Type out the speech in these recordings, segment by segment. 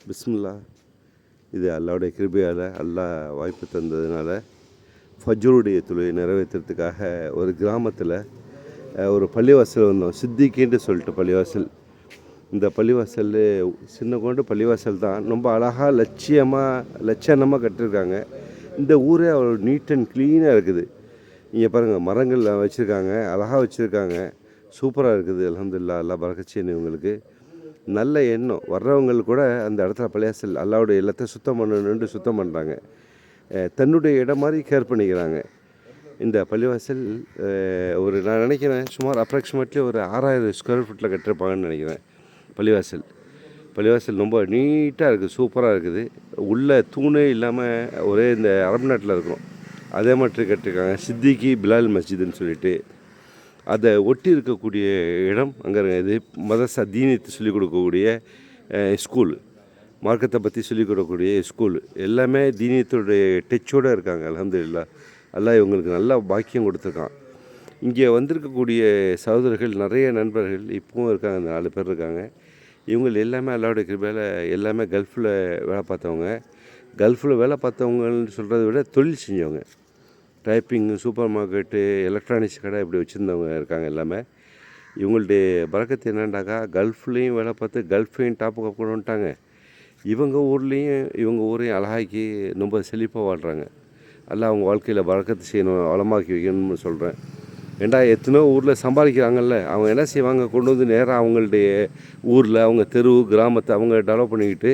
பிஸ்மில்லா. இது அல்லாவுடைய கிருபையால் அல்லாஹ் வாய்ப்பு தந்ததுனால ஃபஜ்ருடைய தொழுகை நிறைவேற்றுறதுக்காக ஒரு கிராமத்தில் ஒரு பள்ளிவாசல் வந்தோம். சித்திக்கின்னு சொல்லிட்டு பள்ளிவாசல். இந்த பள்ளிவாசல் சின்ன கொண்டு பள்ளிவாசல் தான். ரொம்ப அழகாக லட்சணமாக கட்டியிருக்காங்க. இந்த ஊரே அவ்வளோ நீட் அண்ட் க்ளீனாக இருக்குது. இங்கே பாருங்கள், மரங்கள் வச்சுருக்காங்க, அழகாக வச்சுருக்காங்க, சூப்பராக இருக்குது. அல்ஹம்துலில்லாஹ், அல்லாஹ் பரக்கத் செய்யணும் இவங்களுக்கு. நல்ல எண்ணம் வர்றவங்களுக்கு கூட அந்த இடத்துல பள்ளிவாசல் அல்லாவுடைய எல்லாத்தையும் சுத்தம் பண்ணணுன்ட்டு சுத்தம் பண்ணுறாங்க. தன்னுடைய இடம் மாதிரி கேர் பண்ணிக்கிறாங்க. இந்த பள்ளிவாசல் நான் நினைக்கிறேன் சுமார் அப்ராக்சிமேட்லி ஒரு 6000 ஸ்கொயர் ஃபீட்டில் கட்டிருப்பாங்கன்னு நினைக்கிறேன். பள்ளிவாசல் ரொம்ப நீட்டாக இருக்குது, சூப்பராக இருக்குது. உள்ளே தூணே இல்லாமல் ஒரே இந்த அரபு நாட்டில் இருக்கும் அதே மாதிரி கட்டிருக்காங்க. சித்திகி பிலால் மஸ்ஜிதுன்னு சொல்லிட்டு அதை ஒட்டி இருக்கக்கூடிய இடம் அங்கே இது மதரசா தீனியத்தை சொல்லிக் கொடுக்கக்கூடிய ஸ்கூலு, மார்க்கத்தை பற்றி சொல்லிக் கொடுக்கக்கூடிய ஸ்கூலு, எல்லாமே தீனியத்துடைய டச்சோடு இருக்காங்க. அல்ஹம்துலில்லாஹ், அல்லாஹ் இவங்களுக்கு நல்ல பாக்கியம் கொடுத்துருக்கான். இங்கே வந்திருக்கக்கூடிய சகோதரர்கள் நிறைய நண்பர்கள் இப்பவும் இருக்காங்க. 4 பேர் இருக்காங்க. இவங்க எல்லாமே அல்லாவுடைய கிருபையால் எல்லாமே கல்ஃபில் வேலை பார்த்தவங்க. கல்ஃபில் வேலை பார்த்தவங்கன்னு சொல்கிறத விட தொழில் செஞ்சவங்க. டைப்பிங், சூப்பர் மார்க்கெட்டு, எலக்ட்ரானிக்ஸ் கடை இப்படி வச்சுருந்தவங்க இருக்காங்க எல்லாமே. இவங்களுடைய பரக்கத்து என்னண்டாக்கா, கல்ஃப்லேயும் வேலை பார்த்து கல்ஃபையும் டாப்புக்கு கொண்டு வந்துட்டாங்க. இவங்க ஊரையும் அழகாக்கி ரொம்ப செழிப்பாக வாழ்கிறாங்க. எல்லாம் அவங்க வாழ்க்கையில் பரக்கத்து செய்யணும், வளமாக்கி வைக்கணும்னு சொல்கிறேன். ஏண்டா எத்தனோ ஊரில் சம்பாதிக்கிறாங்கல்ல, அவங்க என்ன செய்வாங்க, கொண்டு வந்து நேராக அவங்களுடைய ஊரில் அவங்க தெரு கிராமத்தை அவங்க டெவலப் பண்ணிக்கிட்டு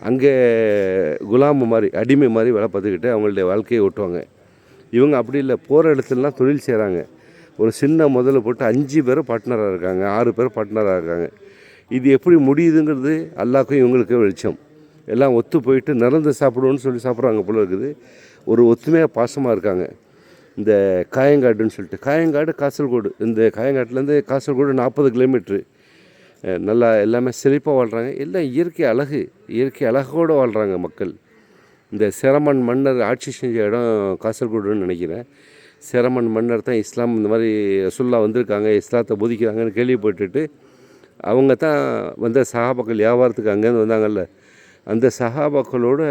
அங்கே குலாம மாதிரி அடிமை மாதிரி வேலை பார்த்துக்கிட்டு அவங்களுடைய வாழ்க்கையை ஓட்டுவாங்க. இவங்க அப்படி இல்லை, போகிற இடத்துலலாம் தொழில் செய்கிறாங்க. ஒரு சின்ன முதல்ல போட்டு 5 பேர் பார்ட்னராக இருக்காங்க, 6 பேர் பார்ட்னராக இருக்காங்க. இது எப்படி முடியுதுங்கிறது அல்லாஹ்க்கும் இவங்களுக்கே வெளிச்சம். எல்லாம் ஒத்து போயிட்டு நிறந்து சாப்பிடுவோன்னு சொல்லி சாப்பிட்றாங்க போல இருக்குது. ஒரு ஒத்துமையாக பாசமாக இருக்காங்க. இந்த காயங்காடுன்னு சொல்லிட்டு, காயங்காடு காசர்கோடு, இந்த காயங்காட்டிலேருந்து காசர்கோடு 40 கிலோமீட்ரு. நல்லா எல்லாமே செழிப்பாக வாழ்கிறாங்க. எல்லாம் இயற்கை அழகோடு வாழ்கிறாங்க மக்கள். இந்த சேரமான் மன்னர் ஆட்சி செஞ்ச இடம் காசர்கோடுன்னு நினைக்கிறேன். சேரமான் மன்னர் தான் இஸ்லாம் இந்த மாதிரி ரசூலுல்லாஹ் வந்திருக்காங்க, இஸ்லாத்தை போதிக்கிறாங்கன்னு கேள்விப்பட்டுட்டு அவங்க தான் வந்த சஹாபாக்கள் வியாபாரத்துக்கு அங்கேருந்து வந்தாங்கல்ல, அந்த சஹாபாக்களோட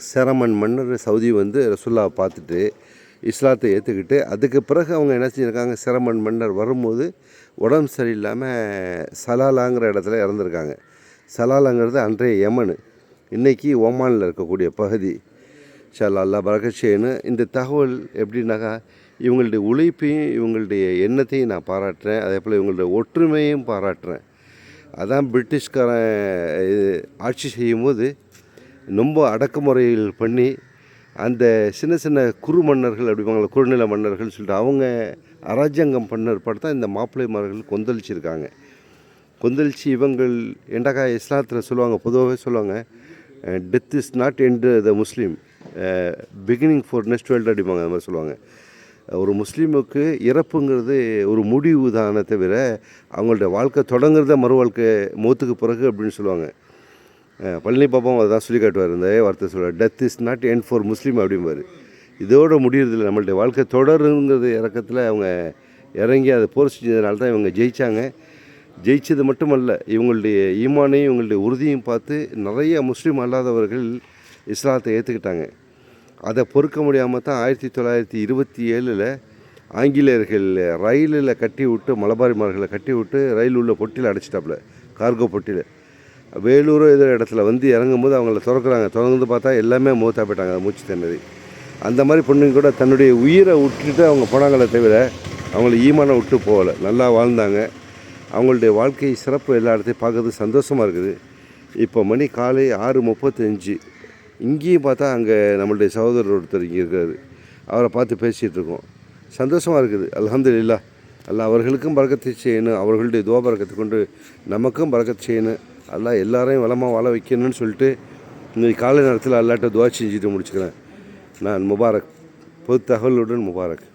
சேரமான் மன்னர் சவுதி வந்து ரசூலுல்லாஹ் பார்த்துட்டு இஸ்லாத்தை ஏற்றுக்கிட்டு அதுக்கு பிறகு அவங்க என்ன செஞ்சுருக்காங்க, சேரமான் மன்னர் வரும்போது உடம்பு சரியில்லாமல் சலாலாங்கிற இடத்துல இறந்துருக்காங்க. சலாலாங்கிறது அன்றைய யமனு, இன்றைக்கி ஓமானில் இருக்கக்கூடிய பகுதி. இன்ஷா அல்லாஹ், அல்லாஹ் பரக்கத் செய்யணும். இந்த தகவல் எப்படின்னாக்கா, இவங்களுடைய உழைப்பையும் இவங்களுடைய எண்ணத்தையும் நான் பாராட்டுறேன். அதே போல் இவங்களுடைய ஒற்றுமையும் பாராட்டுறேன். அதான் பிரிட்டிஷ்காரன் ஆட்சி செய்யும்போது ரொம்ப அடக்குமுறைகள் பண்ணி அந்த சின்ன சின்ன குறு மன்னர்கள் அப்படிப்பாங்கள, குறுநில மன்னர்கள்னு சொல்லிட்டு அவங்க அராஜங்கம் பண்ண தான் இந்த மாப்பிள்ளைமார்கள் கொந்தளிச்சிருக்காங்க. கொந்தளிச்சு இவங்கள் ஏண்டாக்கா இஸ்லாத்தில் சொல்லுவாங்க, பொதுவாகவே சொல்லுவாங்க, death is not end the Muslim, beginning for next world அப்படிப்பாங்க. அது மாதிரி சொல்லுவாங்க. ஒரு முஸ்லீமுக்கு இறப்புங்கிறது ஒரு முடிவு தானே தவிர அவங்கள்ட்ட வாழ்க்கை தொடங்குறத மறு வாழ்க்கை மௌத்துக்கு பிறகு அப்படின்னு சொல்லுவாங்க. பழனி பாப்பாவும் அதை தான் சொல்லி காட்டுவார். இந்த வார்த்தை சொல்லுவார், death is not end for முஸ்லீம் அப்படிம்பார். இதோடு முடியறதில்லை, நம்மள்ட்ட வாழ்க்கை தொடருங்கிறது இறக்கத்தில் அவங்க இறங்கி அதை போர் செஞ்சதுனால தான் இவங்க ஜெயித்தாங்க. ஜெயிச்சது மட்டுமல்ல, இவங்களுடைய ஈமானையும் இவங்களுடைய உறுதியும் பார்த்து நிறைய முஸ்லீம் அல்லாதவர்கள் இஸ்லாத்தை ஏற்றுக்கிட்டாங்க. அதை பொறுக்க முடியாமல் தான் 1927 ஆங்கிலேயர்கள் ரயிலில் கட்டி விட்டு, மலபாரிமார்களை கட்டி விட்டு ரயில் உள்ள பொட்டியில் அடைச்சிட்டாப்புல, கார்கோ பொட்டியில். வேலூரோ ஏதோ இடத்துல வந்து இறங்கும்போது அவங்கள திறந்து பார்த்தா எல்லாமே மூத்தா போயிட்டாங்க, மூச்சு திணறி. அந்த மாதிரி பொண்ணுங்க கூட தன்னுடைய உயிரை விட்டுட்டு அவங்க போனாங்களே தவிர அவங்கள ஈமானை விட்டு போகலை, நல்லா வாழ்ந்தாங்க. அவங்களுடைய வாழ்க்கை சிறப்பு எல்லா இடத்தையும் பார்க்குறது சந்தோஷமாக இருக்குது. இப்போ மணி காலை 6:35. இங்கேயும் பார்த்தா அங்கே நம்மளுடைய சகோதரர் ஒருத்தர் இங்கே இருக்கார், அவரை பார்த்து பேசிகிட்டு இருக்கோம். சந்தோஷமாக இருக்குது. அல்ஹம்துலில்லாஹ், அல்லாஹ் அவர்களுக்கும் பரக்கத்து செய்யணும், அவர்களுடைய துவா பரக்கத்தை கொண்டு நமக்கும் பரக்கத்து செய்யணும். அல்லாஹ் எல்லாரையும் வளமாக வாழ வைக்கணும்னு சொல்லிட்டு இன்றைக்கி காலை நேரத்தில் அல்லாட்ட துவா செஞ்சுட்டு முடிச்சுக்கிறேன். நான் முபாரக், பொது தகவலுடன் முபாரக்.